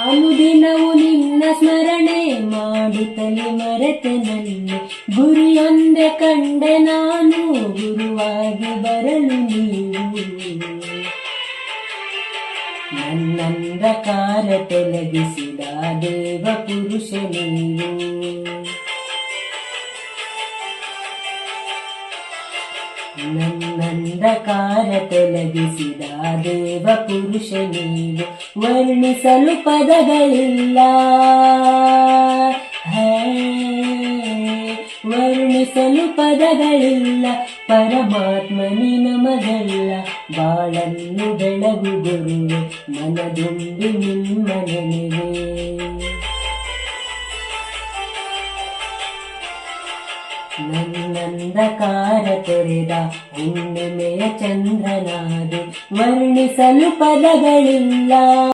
ಅನುದಿನವು ನಿನ್ನ ಸ್ಮರಣೆ ಮಾಡುತ್ತಲೇ ಮರೆತನಲ್ಲಿ ಗುರಿಯೊಂದೆ ಕಂಡೆ ನಾನು ಗುರುವಾಗಿ ಬರಲು ನೀವು ನನ್ನಂಧಕಾರ ತೊಲಗಿಸಿದ ದೇವ ಪುರುಷ ನೀವು ನನ್ನಂಧಕಾರ ತೊಲಗಿಸಿದ ದೇವ ಪುರುಷ ನೀವು ವರ್ಣಿಸಲು ಪದಗಳಿಲ್ಲ ವರ್ಣಿಸಲು ಪದಗಳಿಲ್ಲ ಪರಮಾತ್ಮ ನಿನಮಗಲ್ಲ ಬಾಳನ್ನು ಬೆಳಗು ಗುರುವೆ ಮನದುಂಬಿ ನಿಮ್ಮ ನೆನೆವೆ ನನ್ನಂಧಕಾರ ತೊರೆದ ಹುಣ್ಣಿಮೆಯ ಚಂದ್ರನಾದೆ ವರ್ಣಿಸಲು ಪದಗಳಿಲ್ಲ